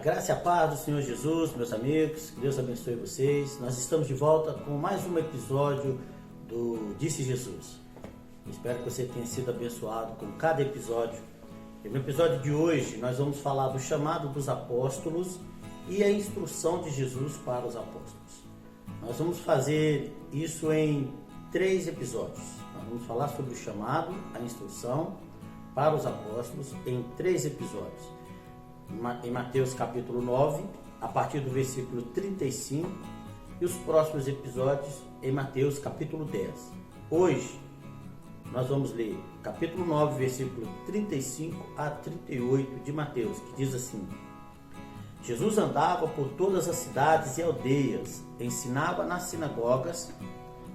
graça e a paz do Senhor Jesus, meus amigos, que Deus abençoe vocês. Nós estamos de volta com mais um episódio do Disse Jesus. Espero que você tenha sido abençoado com cada episódio. E no episódio de hoje nós vamos falar do chamado dos apóstolos e a instrução de Jesus para os apóstolos. Nós vamos fazer isso em 3 episódios. Nós vamos falar sobre o chamado, a instrução para os apóstolos em 3 episódios. Em Mateus capítulo 9, a partir do versículo 35, e os próximos episódios em Mateus capítulo 10. Hoje nós vamos ler capítulo 9, versículo 35 a 38 de Mateus, que diz assim: Jesus andava por todas as cidades e aldeias, ensinava nas sinagogas,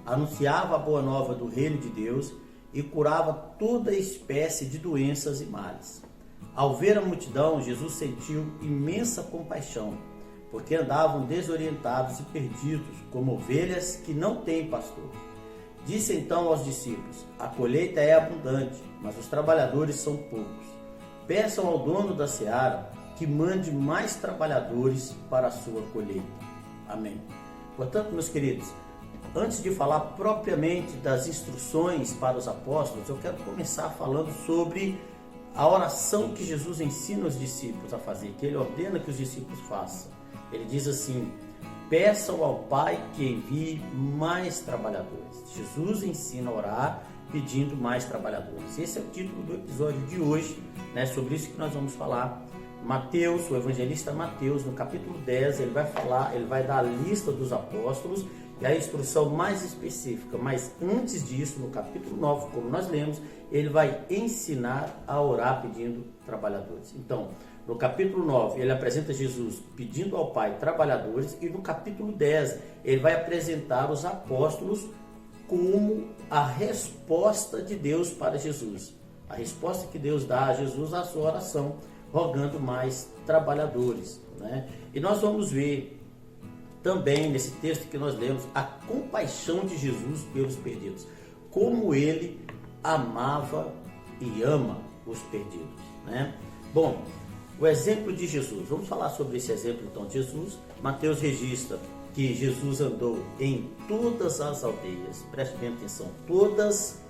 anunciava a boa nova do reino de Deus e curava toda espécie de doenças e males. Ao ver a multidão, Jesus sentiu imensa compaixão, porque andavam desorientados e perdidos, como ovelhas que não têm pastor. Disse então aos discípulos: a colheita é abundante, mas os trabalhadores são poucos. Peçam ao dono da seara que mande mais trabalhadores para a sua colheita. Amém. Portanto, meus queridos, antes de falar propriamente das instruções para os apóstolos, eu quero começar falando sobre a oração que Jesus ensina os discípulos a fazer, que ele ordena que os discípulos façam. Ele diz assim: peçam ao Pai que envie mais trabalhadores. Jesus ensina a orar pedindo mais trabalhadores. Esse é o título do episódio de hoje, né? Sobre isso que nós vamos falar. Mateus, o evangelista Mateus, no capítulo 10, ele vai dar a lista dos apóstolos e a instrução mais específica. Mas antes disso, no capítulo 9, como nós lemos, ele vai ensinar a orar pedindo trabalhadores. Então, no capítulo 9, ele apresenta Jesus pedindo ao Pai trabalhadores, e no capítulo 10, ele vai apresentar os apóstolos como a resposta de Deus para Jesus. A resposta que Deus dá a Jesus à sua oração, rogando mais trabalhadores, né? E nós vamos ver também nesse texto que nós lemos a compaixão de Jesus pelos perdidos, como ele amava e ama os perdidos, né? Bom, o exemplo de Jesus, vamos falar sobre esse exemplo então de Jesus. Mateus registra que Jesus andou em todas as aldeias, preste bem atenção, todas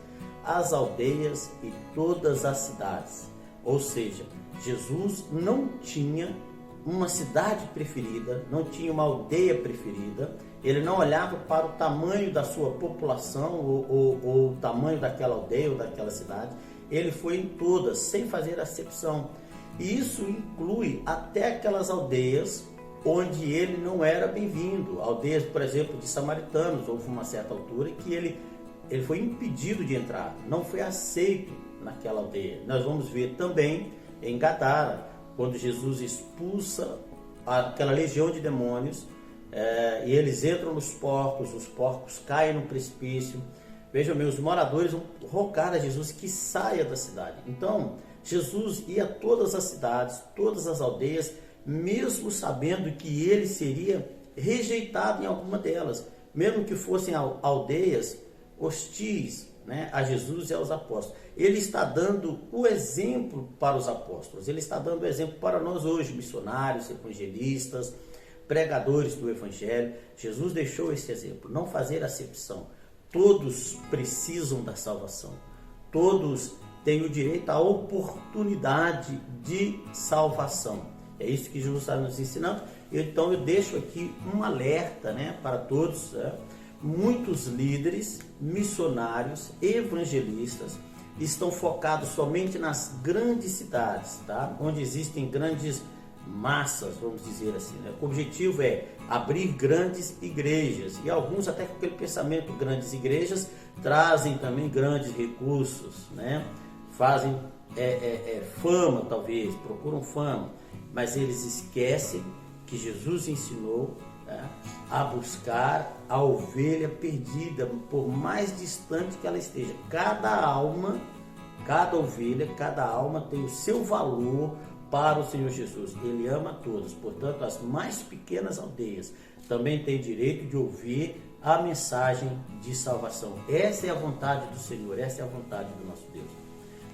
as aldeias e todas as cidades. Ou seja, Jesus não tinha uma cidade preferida, não tinha uma aldeia preferida, ele não olhava para o tamanho da sua população ou o tamanho daquela aldeia ou daquela cidade. Ele foi em todas, sem fazer acepção. E isso inclui até aquelas aldeias onde ele não era bem-vindo. Aldeias, por exemplo, de samaritanos. Houve uma certa altura que ele foi impedido de entrar, não foi aceito naquela aldeia. Nós vamos ver também em Gadara, quando Jesus expulsa aquela legião de demônios, e eles entram nos porcos, os porcos caem no precipício. Vejam, os moradores vão rogar a Jesus que saia da cidade. Então, Jesus ia a todas as cidades, todas as aldeias, mesmo sabendo que ele seria rejeitado em alguma delas, mesmo que fossem aldeias hostis, né, a Jesus e aos apóstolos. Ele está dando o exemplo para os apóstolos, ele está dando o exemplo para nós hoje, missionários, evangelistas, pregadores do evangelho. Jesus deixou esse exemplo, não fazer acepção. Todos precisam da salvação, todos têm o direito à oportunidade de salvação. É isso que Jesus está nos ensinando. Então eu deixo aqui um alerta, né, para todos, né? Muitos líderes, missionários, evangelistas estão focados somente nas grandes cidades, tá? Onde existem grandes massas, vamos dizer assim, né? O objetivo é abrir grandes igrejas, e alguns até com aquele pensamento: grandes igrejas trazem também grandes recursos, né? Fazem fama, talvez, procuram fama, mas eles esquecem que Jesus ensinou, né, a buscar a ovelha perdida, por mais distante que ela esteja. Cada alma, cada ovelha, cada alma tem o seu valor para o Senhor Jesus. Ele ama todos, portanto, as mais pequenas aldeias também têm direito de ouvir a mensagem de salvação. Essa é a vontade do Senhor, essa é a vontade do nosso Deus.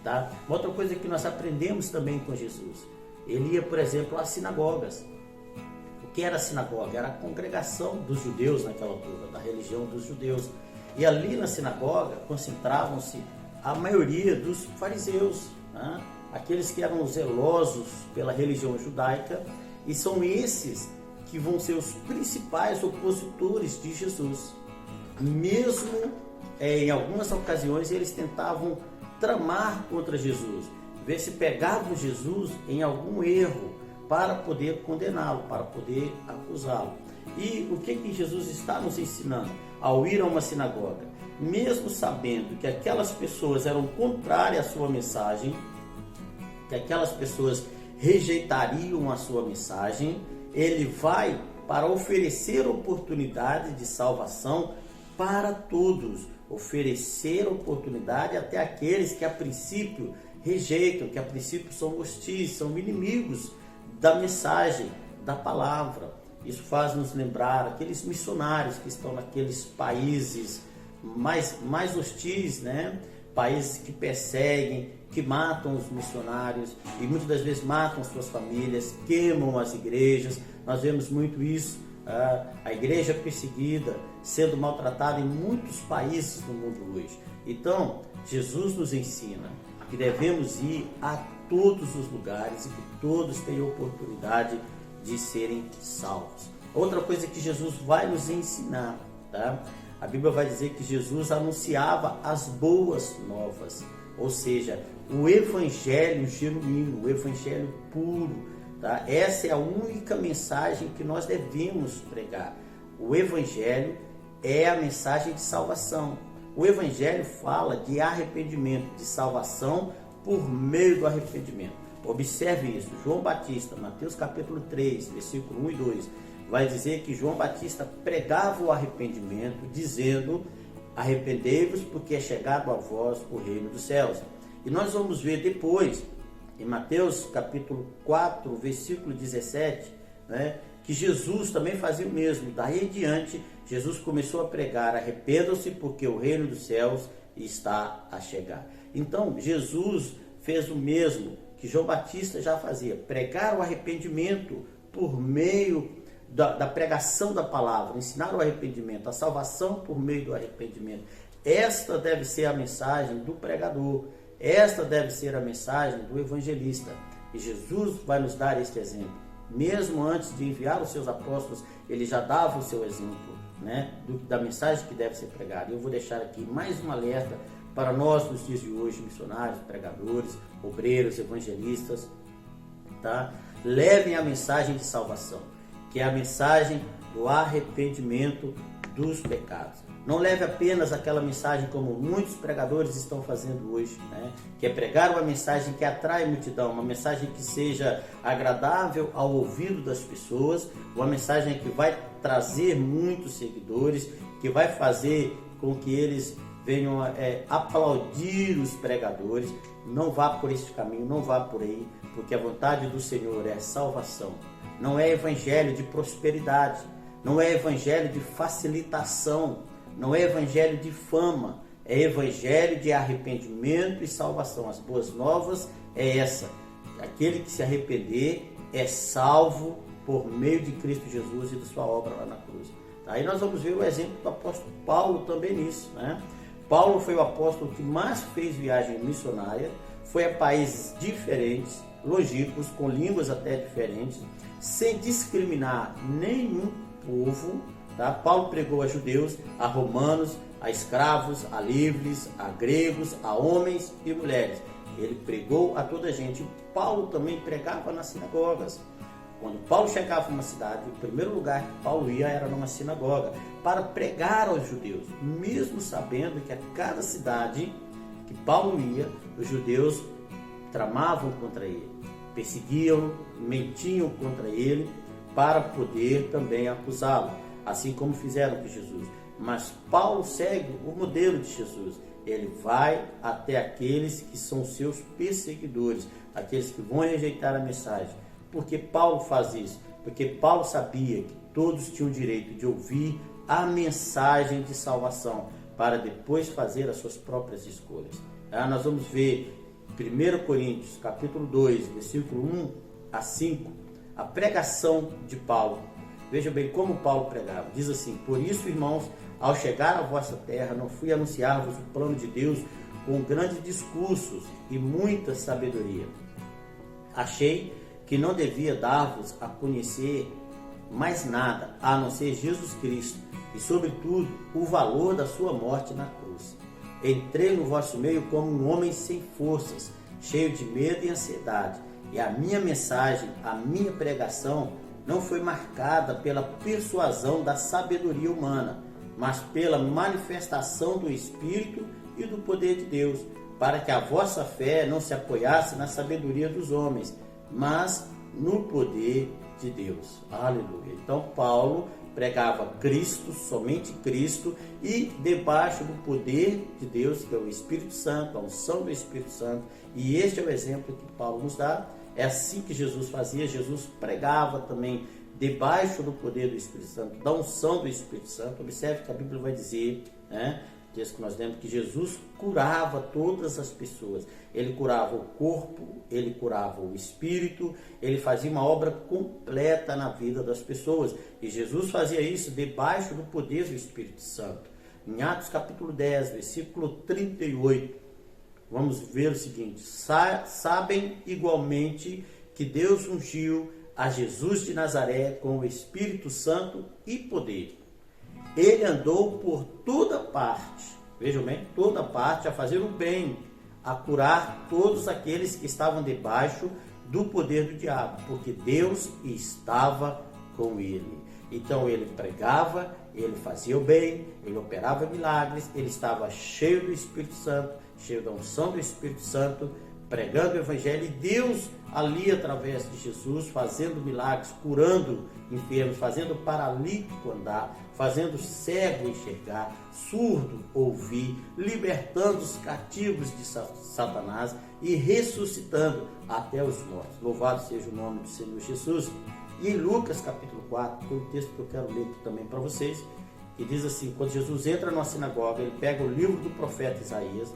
Tá? Uma outra coisa que nós aprendemos também com Jesus: Ele ia, por exemplo, às sinagogas. O que era a sinagoga? Era a congregação dos judeus naquela altura, da religião dos judeus. E ali na sinagoga concentravam-se a maioria dos fariseus, né? Aqueles que eram zelosos pela religião judaica, e são esses que vão ser os principais opositores de Jesus. Mesmo em algumas ocasiões eles tentavam tramar contra Jesus, ver se pegavam Jesus em algum erro para poder condená-lo, para poder acusá-lo. E o que Jesus está nos ensinando ao ir a uma sinagoga? Mesmo sabendo que aquelas pessoas eram contrárias à sua mensagem, que aquelas pessoas rejeitariam a sua mensagem, ele vai para oferecer oportunidade de salvação para todos, oferecer oportunidade até aqueles que a princípio rejeitam, que a princípio são hostis, são inimigos da mensagem, da palavra. Isso faz nos lembrar aqueles missionários que estão naqueles países mais hostis, né? Países que perseguem, que matam os missionários e muitas das vezes matam suas famílias, queimam as igrejas. Nós vemos muito isso, a igreja perseguida, sendo maltratada em muitos países do mundo hoje. Então, Jesus nos ensina que devemos ir a todos os lugares e que todos tenham oportunidade de serem salvos. Outra coisa que Jesus vai nos ensinar, tá? A Bíblia vai dizer que Jesus anunciava as boas novas, ou seja, o evangelho genuíno, o evangelho puro, tá? Essa é a única mensagem que nós devemos pregar. O evangelho é a mensagem de salvação. O evangelho fala de arrependimento, de salvação por meio do arrependimento. Observe isso, João Batista, Mateus capítulo 3, versículo 1 e 2, vai dizer que João Batista pregava o arrependimento, dizendo: arrependei-vos, porque é chegado a vós o reino dos céus. E nós vamos ver depois, em Mateus capítulo 4, versículo 17, né, que Jesus também fazia o mesmo. Daí em diante, Jesus começou a pregar: arrependam-se, porque o reino dos céus está a chegar. Então, Jesus fez o mesmo que João Batista já fazia, pregar o arrependimento por meio da pregação da palavra, ensinar o arrependimento, a salvação por meio do arrependimento. Esta deve ser a mensagem do pregador, esta deve ser a mensagem do evangelista. E Jesus vai nos dar este exemplo. Mesmo antes de enviar os seus apóstolos, ele já dava o seu exemplo, né, da mensagem que deve ser pregada. Eu vou deixar aqui mais um alerta para nós nos dias de hoje, missionários, pregadores, obreiros, evangelistas, tá? Levem a mensagem de salvação, que é a mensagem do arrependimento dos pecados. Não leve apenas aquela mensagem como muitos pregadores estão fazendo hoje, né? Que é pregar uma mensagem que atrai a multidão, uma mensagem que seja agradável ao ouvido das pessoas, uma mensagem que vai trazer muitos seguidores, que vai fazer com que eles venham aplaudir os pregadores. Não vá por este caminho, não vá por aí, porque a vontade do Senhor é salvação. Não é evangelho de prosperidade, não é evangelho de facilitação, não é evangelho de fama, é evangelho de arrependimento e salvação. As boas novas é essa: aquele que se arrepender é salvo por meio de Cristo Jesus e da sua obra lá na cruz. Aí nós vamos ver o exemplo do apóstolo Paulo também nisso, né? Paulo foi o apóstolo que mais fez viagem missionária, foi a países diferentes, longínquos, com línguas até diferentes, sem discriminar nenhum povo, tá? Paulo pregou a judeus, a romanos, a escravos, a livres, a gregos, a homens e mulheres. Ele pregou a toda a gente. Paulo também pregava nas sinagogas. Quando Paulo chegava em uma cidade, o primeiro lugar que Paulo ia era numa sinagoga, para pregar aos judeus, mesmo sabendo que a cada cidade que Paulo ia, os judeus tramavam contra ele, perseguiam, mentiam contra ele, para poder também acusá-lo, assim como fizeram com Jesus. Mas Paulo segue o modelo de Jesus. Ele vai até aqueles que são seus perseguidores, aqueles que vão rejeitar a mensagem. Por que Paulo faz isso? Porque Paulo sabia que todos tinham o direito de ouvir a mensagem de salvação, para depois fazer as suas próprias escolhas. Nós vamos ver 1 Coríntios, capítulo 2, versículo 1 a 5, a pregação de Paulo. Veja bem como Paulo pregava. Diz assim: por isso, irmãos, ao chegar à vossa terra, não fui anunciar-vos o plano de Deus com grandes discursos e muita sabedoria. Achei que não devia dar-vos a conhecer mais nada, a não ser Jesus Cristo, e sobretudo o valor da sua morte na cruz. Entrei no vosso meio como um homem sem forças, cheio de medo e ansiedade, e a minha mensagem, a minha pregação, não foi marcada pela persuasão da sabedoria humana, mas pela manifestação do Espírito e do poder de Deus, para que a vossa fé não se apoiasse na sabedoria dos homens, mas no poder de Deus. Aleluia. Então Paulo pregava Cristo, somente Cristo, e debaixo do poder de Deus, que é o Espírito Santo, a unção do Espírito Santo. E este é o exemplo que Paulo nos dá. É assim que Jesus fazia. Jesus pregava também debaixo do poder do Espírito Santo, da unção do Espírito Santo. Observe que a Bíblia vai dizer, diz que nós lemos que Jesus curava todas as pessoas. Ele curava o corpo, ele curava o espírito, ele fazia uma obra completa na vida das pessoas. E Jesus fazia isso debaixo do poder do Espírito Santo. Em Atos capítulo 10, versículo 38, vamos ver o seguinte: sabem igualmente que Deus ungiu a Jesus de Nazaré com o Espírito Santo e poder. Ele andou por toda parte, vejam bem, toda parte, a fazer o bem, a curar todos aqueles que estavam debaixo do poder do diabo, porque Deus estava com ele. Então ele pregava, ele fazia o bem, ele operava milagres, ele estava cheio do Espírito Santo, cheio da unção do Espírito Santo, pregando o Evangelho, e Deus ali através de Jesus fazendo milagres, curando enfermos, fazendo paralítico andar, fazendo cego enxergar, surdo ouvir, libertando os cativos de Satanás e ressuscitando até os mortos. Louvado seja o nome do Senhor Jesus. E em Lucas capítulo 4, tem um texto que eu quero ler aqui também para vocês, que diz assim: quando Jesus entra numa sinagoga, ele pega o livro do profeta Isaías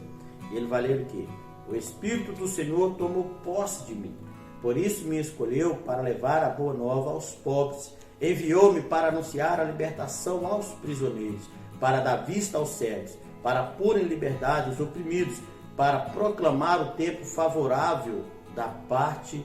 e ele vai ler o quê? O Espírito do Senhor tomou posse de mim, por isso me escolheu para levar a boa nova aos pobres. Enviou-me para anunciar a libertação aos prisioneiros, para dar vista aos cegos, para pôr em liberdade os oprimidos, para proclamar o tempo favorável da parte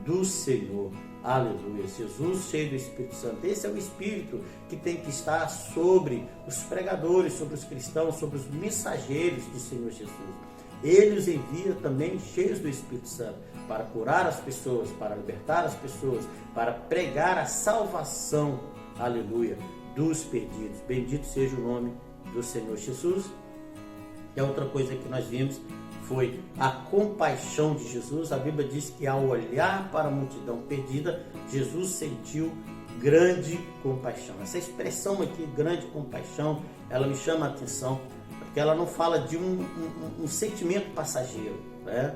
do Senhor. Aleluia. Jesus cheio do Espírito Santo. Esse é o Espírito que tem que estar sobre os pregadores, sobre os cristãos, sobre os mensageiros do Senhor Jesus. Ele os envia também cheios do Espírito Santo para curar as pessoas, para libertar as pessoas, para pregar a salvação, aleluia, dos perdidos. Bendito seja o nome do Senhor Jesus. E a outra coisa que nós vimos foi a compaixão de Jesus. A Bíblia diz que ao olhar para a multidão perdida, Jesus sentiu grande compaixão. Essa expressão aqui, grande compaixão, ela me chama a atenção, porque ela não fala de um sentimento passageiro, né?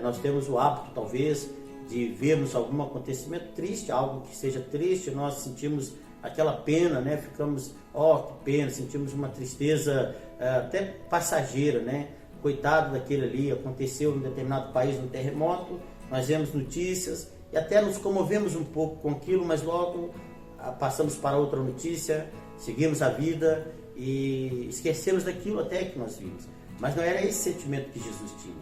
Nós temos o hábito, talvez, de vermos algum acontecimento triste, algo que seja triste, nós sentimos aquela pena, né? Ficamos, que pena, sentimos uma tristeza até passageira, né? Coitado daquele ali, aconteceu em determinado país um terremoto, nós vemos notícias e até nos comovemos um pouco com aquilo, mas logo passamos para outra notícia, seguimos a vida e esquecemos daquilo até que nós vimos. Mas não era esse sentimento que Jesus tinha,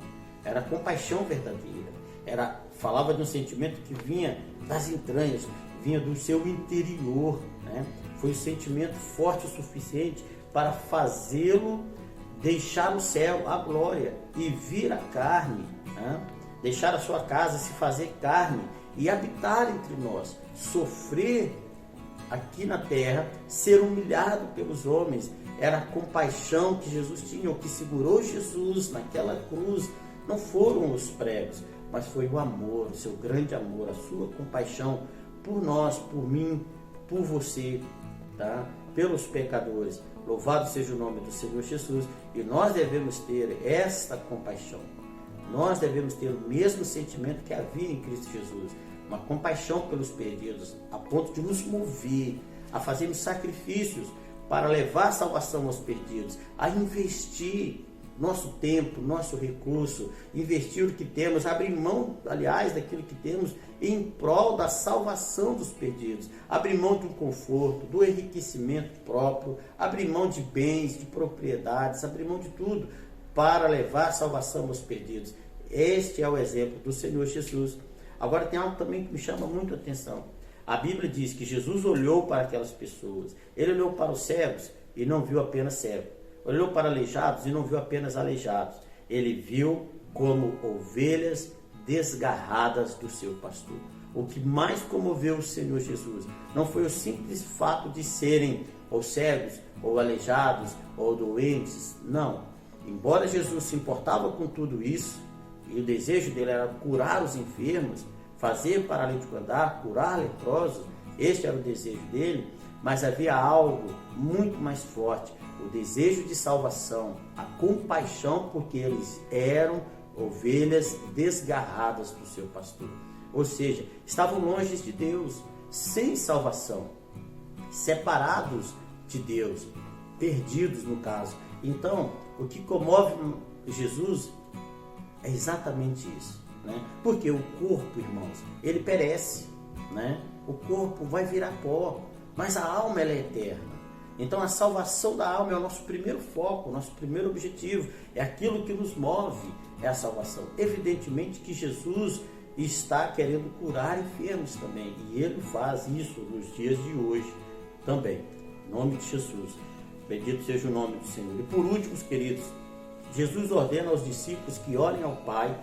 era compaixão verdadeira, falava de um sentimento que vinha das entranhas, vinha do seu interior, né? Foi um sentimento forte o suficiente para fazê-lo deixar o céu, a glória, e vir a carne, né? Deixar a sua casa, se fazer carne e habitar entre nós, sofrer aqui na terra, ser humilhado pelos homens. Era a compaixão que Jesus tinha. O que segurou Jesus naquela cruz não foram os pregos, mas foi o amor, o seu grande amor, a sua compaixão por nós, por mim, por você, tá? Pelos pecadores. Louvado seja o nome do Senhor Jesus. E nós devemos ter esta compaixão. Nós devemos ter o mesmo sentimento que havia em Cristo Jesus, uma compaixão pelos perdidos, a ponto de nos mover a fazermos sacrifícios para levar a salvação aos perdidos, a investir nosso tempo, nosso recurso, investir o que temos, abrir mão, aliás, daquilo que temos em prol da salvação dos perdidos, abrir mão de um conforto, do enriquecimento próprio, abrir mão de bens, de propriedades, abrir mão de tudo para levar a salvação aos perdidos. Este é o exemplo do Senhor Jesus. Agora tem algo também que me chama muito a atenção. A Bíblia diz que Jesus olhou para aquelas pessoas, ele olhou para os cegos e não viu apenas cegos, olhou para aleijados e não viu apenas aleijados, ele viu como ovelhas desgarradas do seu pastor. O que mais comoveu o Senhor Jesus não foi o simples fato de serem ou cegos, ou aleijados, ou doentes, não. Embora Jesus se importava com tudo isso, e o desejo dele era curar os enfermos, fazer paralítico andar, curar leprosos, este era o desejo dele, mas havia algo muito mais forte, o desejo de salvação, a compaixão, porque eles eram ovelhas desgarradas do seu pastor. Ou seja, estavam longe de Deus, sem salvação, separados de Deus, perdidos no caso. Então, o que comove Jesus é exatamente isso, né? Porque o corpo, irmãos, ele perece, né? O corpo vai virar pó, mas a alma ela é eterna. Então a salvação da alma é o nosso primeiro foco, o nosso primeiro objetivo, é aquilo que nos move, é a salvação. Evidentemente que Jesus está querendo curar enfermos também, e ele faz isso nos dias de hoje também, em nome de Jesus. Bendito seja o nome do Senhor. E por último, queridos, Jesus ordena aos discípulos que orem ao Pai,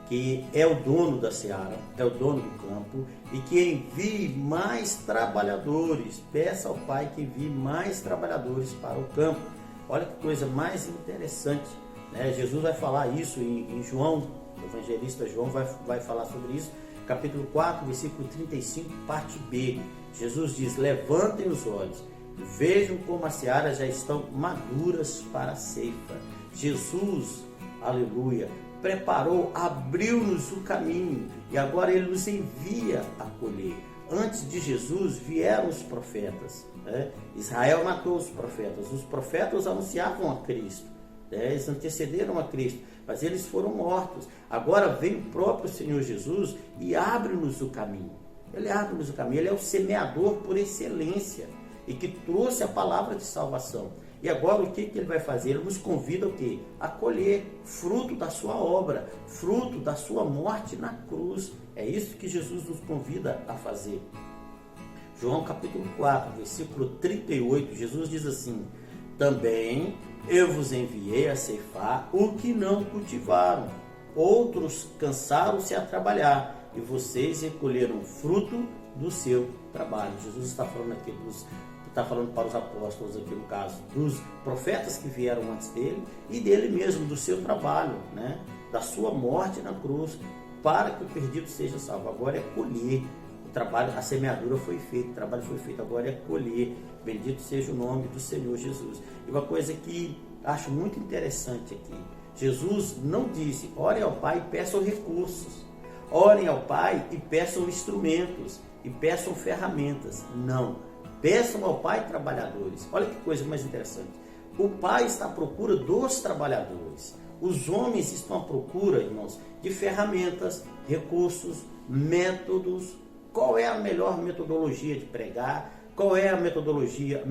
que é o dono da seara, é o dono do campo, e que envie mais trabalhadores. Peça ao Pai que envie mais trabalhadores para o campo. Olha que coisa mais interessante, né? Jesus vai falar isso em João, o evangelista João vai falar sobre isso, capítulo 4, versículo 35, parte B. Jesus diz: levantem os olhos, vejam como as searas já estão maduras para a ceifa. Jesus, aleluia, preparou, abriu-nos o caminho e agora ele nos envia a colher. Antes de Jesus vieram os profetas, né? Israel matou os profetas anunciavam a Cristo, né? Eles antecederam a Cristo, mas eles foram mortos. Agora vem o próprio Senhor Jesus e abre-nos o caminho. Ele abre-nos o caminho, ele é o semeador por excelência e que trouxe a palavra de salvação. E agora o que ele vai fazer? Ele nos convida o quê? A colher fruto da sua obra, fruto da sua morte na cruz. É isso que Jesus nos convida a fazer. João capítulo 4, versículo 38, Jesus diz assim: também eu vos enviei a ceifar o que não cultivaram. Outros cansaram-se a trabalhar e vocês recolheram fruto do seu trabalho. Jesus está falando aqui está falando para os apóstolos aqui no caso, dos profetas que vieram antes dele e dele mesmo, do seu trabalho, né? Da sua morte na cruz, para que o perdido seja salvo. Agora é colher. O trabalho, a semeadura foi feita, o trabalho foi feito, agora é colher. Bendito seja o nome do Senhor Jesus. E uma coisa que acho muito interessante aqui, Jesus não disse: orem ao Pai e peçam recursos, orem ao Pai e peçam instrumentos, e peçam ferramentas. Não. Peçam ao Pai trabalhadores. Olha que coisa mais interessante. O Pai está à procura dos trabalhadores. Os homens estão à procura, irmãos, de ferramentas, recursos, métodos. Qual é a melhor metodologia de pregar? Qual é a metodologia, o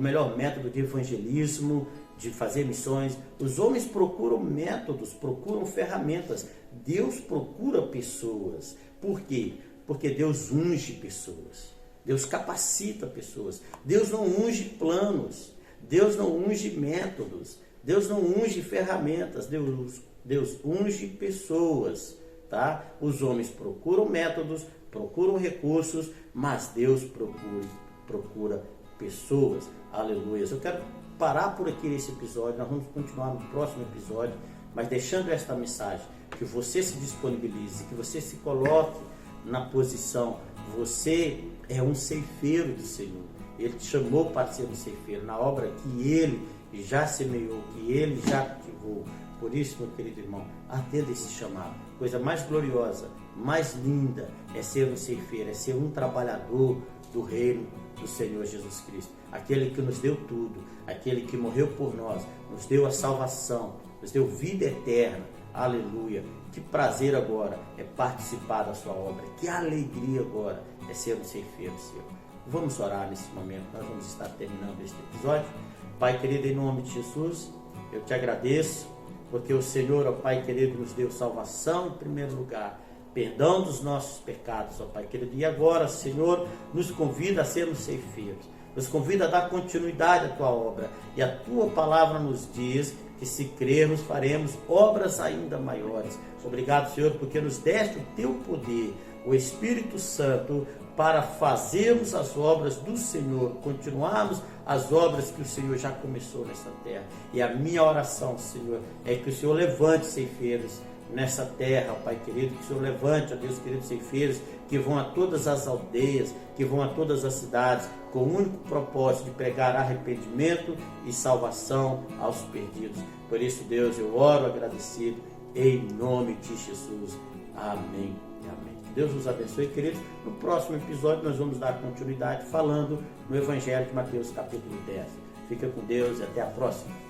melhor método de evangelismo, de fazer missões? Os homens procuram métodos, procuram ferramentas. Deus procura pessoas. Por quê? Porque Deus unge pessoas. Deus capacita pessoas. Deus não unge planos. Deus não unge métodos. Deus não unge ferramentas. Deus unge pessoas, tá? Os homens procuram métodos, procuram recursos, mas Deus procura pessoas. Aleluia. Eu quero parar por aqui nesse episódio. Nós vamos continuar no próximo episódio, mas deixando esta mensagem, que você se disponibilize, que você se coloque na posição. Você é um ceifeiro do Senhor. Ele te chamou para ser um ceifeiro na obra que Ele já semeou, que Ele já cultivou. Por isso, meu querido irmão, atenda esse chamado. Coisa mais gloriosa, mais linda é ser um ceifeiro, é ser um trabalhador do reino do Senhor Jesus Cristo. Aquele que nos deu tudo, aquele que morreu por nós, nos deu a salvação, nos deu vida eterna. Aleluia. Que prazer agora é participar da sua obra. Que alegria agora é ser um ceifeiro seu. Vamos orar nesse momento. Nós vamos estar terminando este episódio. Pai querido, em nome de Jesus, eu te agradeço, porque o Senhor, ó Pai querido, nos deu salvação em primeiro lugar, perdão dos nossos pecados, ó Pai querido. E agora, Senhor, nos convida a sermos ceifeiros, nos convida a dar continuidade à tua obra. E a tua palavra nos diz que se crermos, faremos obras ainda maiores. Obrigado, Senhor, porque nos deste o teu poder, o Espírito Santo, para fazermos as obras do Senhor, continuarmos as obras que o Senhor já começou nessa terra. E a minha oração, Senhor, é que o Senhor levante ceifeiros nessa terra, Pai querido, que o Senhor levante, ó Deus querido, ceifeiros que vão a todas as aldeias, que vão a todas as cidades, com o único propósito de pregar arrependimento e salvação aos perdidos. Por isso, Deus, eu oro agradecido, em nome de Jesus. Amém e amém. Que Deus nos abençoe, queridos. No próximo episódio nós vamos dar continuidade falando no Evangelho de Mateus, capítulo 10. Fica com Deus e até a próxima.